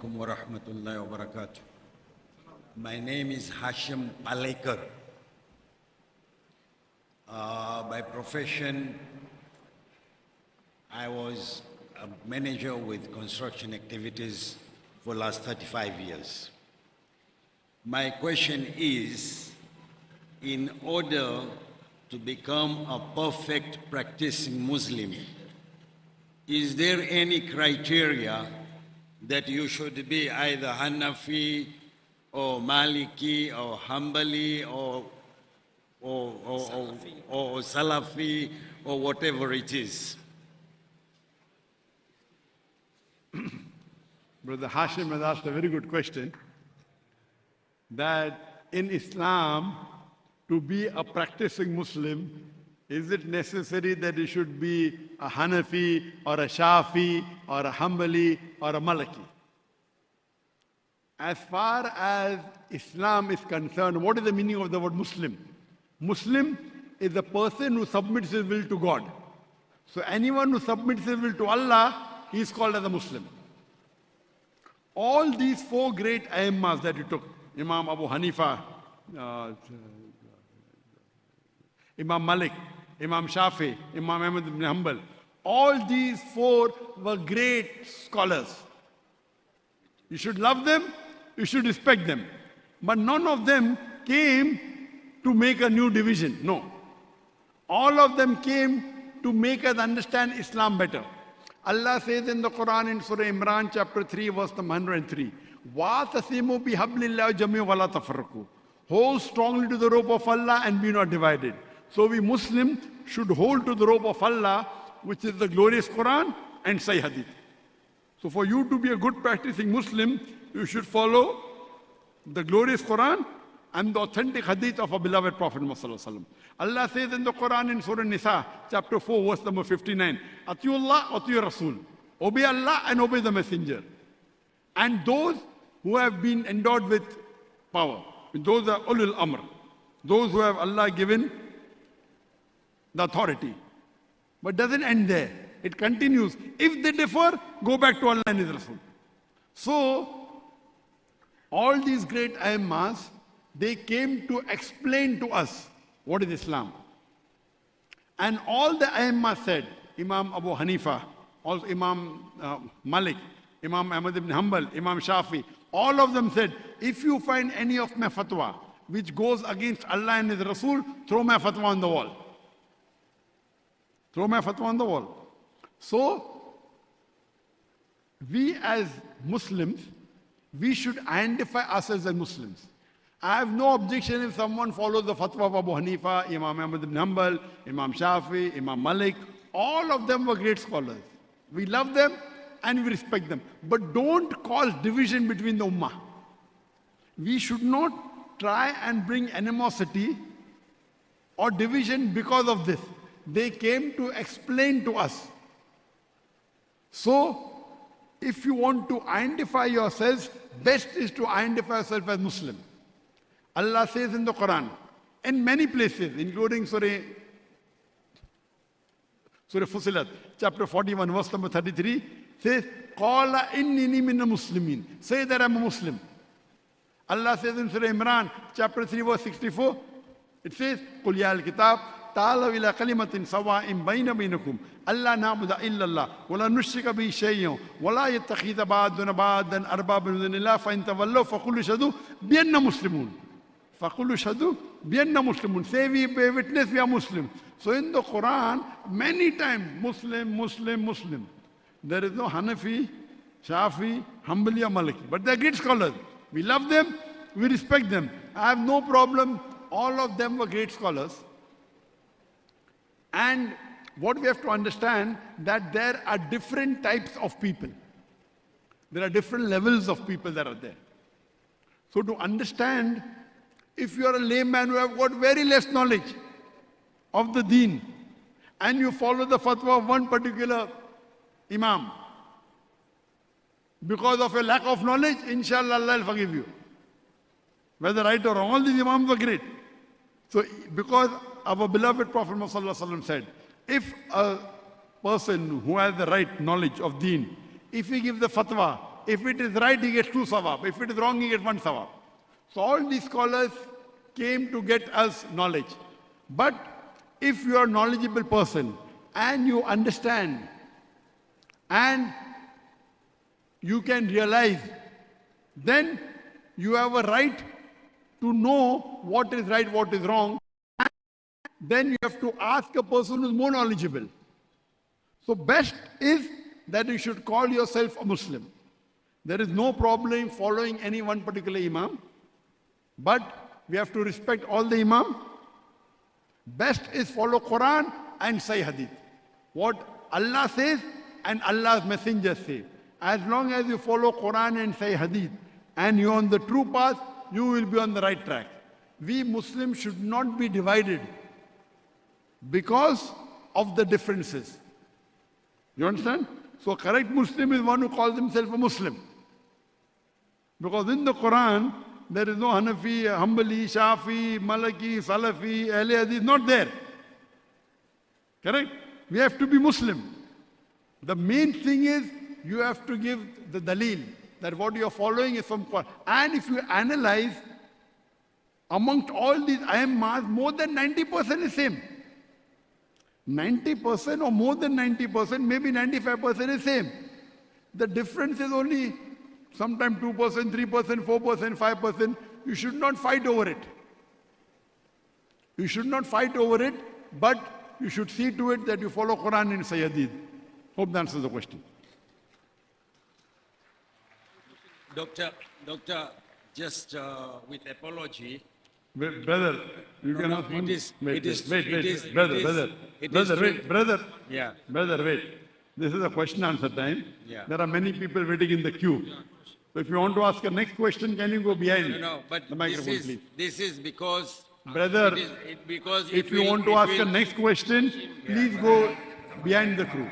alaikum wa rahmatullahi wa barakatuh. My name is Hashim Palekar. By profession, I was a manager with construction activities for the last 35 years. My question is, in order to become a perfect practicing Muslim, is there any criteria that you should be either Hanafi or Maliki or Hanbali or Salafi or whatever it is? Brother Hashim has asked a very good question, that in Islam, to be a practicing Muslim, is it necessary that it should be a Hanafi or a Shafi or a Hanbali or a Maliki? As far as Islam is concerned, what is the meaning of the word Muslim? Muslim is a person who submits his will to God. So anyone who submits his will to Allah, he is called as a Muslim. All these four great Aimmas that you took, Imam Abu Hanifa, Imam Malik, Imam Shafi, Imam Ahmad ibn Hanbal, all these four were great scholars. You should love them, you should respect them. But none of them came to make a new division. No. All of them came to make us understand Islam better. Allah says in the Quran in Surah Imran chapter 3 verse number 103, وَاتَصِمُوا بِحَبْلِ اللَّهِ جَمِيعًا وَلَا تَفَرَّقُوا. Hold strongly to the rope of Allah and be not divided. So we Muslims should hold to the rope of Allah, which is the glorious Quran and Sahih Hadith. So for you to be a good practicing Muslim, you should follow the glorious Quran and the authentic Hadith of our beloved Prophet Muhammad. Allah says in the Quran in Surah Nisa, chapter 4, verse number 59, Atiullah, Atiur Rasul. Obey Allah and obey the Messenger. And those who have been endowed with power, those are ulul amr, those who have Allah given the authority. But doesn't end there. It continues. If they differ, go back to Allah and His Rasul. So, all these great Aimmas, they came to explain to us what is Islam. And all the Aimmas said, Imam Abu Hanifa, also Imam Malik, Imam Ahmad ibn Hanbal, Imam Shafi, all of them said, if you find any of my fatwa which goes against Allah and His Rasul, throw my fatwa on the wall. Throw my fatwa on the wall. So, we as Muslims, we should identify ourselves as Muslims. I have no objection if someone follows the fatwa of Abu Hanifa, Imam Ahmad ibn Hanbal, Imam Shafi, Imam Malik. All of them were great scholars. We love them and we respect them. But don't cause division between the ummah. We should not try and bring animosity or division because of this. They came to explain to us. So, if you want to identify yourselves, best is to identify yourself as Muslim. Allah says in the Quran, in many places, including Surah Fusilat, chapter 41, verse number 33, says, قَالَ إِنِّنِي مِنَ الْمُسْلِمِينَ. Say that I'm a Muslim. Allah says in Surah Imran, chapter 3, verse 64, it says, قُلْ يَا الْكِتَابِ تعالوا إلى كلمة سواء بين بينكم ألا نعبد إلا الله ولا نشرك به شيئا ولا يتخذ بعضنا بعضا أربابا من دون الله فإن تولوا فقولوا اشهدوا بأننا مسلمون. فقولوا اشهدوا بأننا مسلمون. Say we bear witness we are Muslim. So in the Quran, many times Muslim, Muslim, Muslim. There is no Hanafi, Shafi, Hanbali or Maliki. But they are great scholars. We love them, we respect them. I have no problem. All of them were great scholars. And what we have to understand, that there are different types of people. There are different levels of people that are there. So to understand, if you are a layman who have got very less knowledge of the deen, and you follow the fatwa of one particular imam, because of a lack of knowledge, inshallah Allah will forgive you. Whether right or wrong, all these imams were great. So because our beloved Prophet Muhammad said, if a person who has the right knowledge of deen, if he gives the fatwa If it is right, he gets 2 sawab. If it is wrong, he gets 1 sawab. So all these scholars came to get us knowledge. But if you are a knowledgeable person and you understand and you can realize, then you have a right to know what is right, what is wrong. And then you have to ask a person who is more knowledgeable. So best is that you should call yourself a Muslim. There is no problem following any one particular imam, but we have to respect all the imam. Best is follow Quran and say hadith. What Allah says and Allah's messenger say. As long as you follow Quran and say hadith and you're on the true path, you will be on the right track. We Muslims should not be divided because of the differences. You understand? So a correct Muslim is one who calls himself a Muslim. Because in the Quran, there is no Hanafi, Hanbali, Shafi, Malaki, Salafi, Ahle Hadith, not there. Correct? We have to be Muslim. The main thing is you have to give the dalil that what you are following is from Quran. And if you analyze, amongst all these ayammas, more than 90% is same. 90% or more than 90%, maybe 95% is same. The difference is only sometimes 2%, 3%, 4%, 5%. You should not fight over it. You should not fight over it, but you should see to it that you follow Quran and Sayyadid. Hope that answers the question. Doctor, just with apology. Brother, you can ask one. Brother. Yeah. Brother, wait. This is a question answer time. Yeah. There are many people waiting in the queue. So if you want to ask a next question, can you go behind but the microphone, please? This is because... Brother, because if you want to ask a next question, please go behind the queue.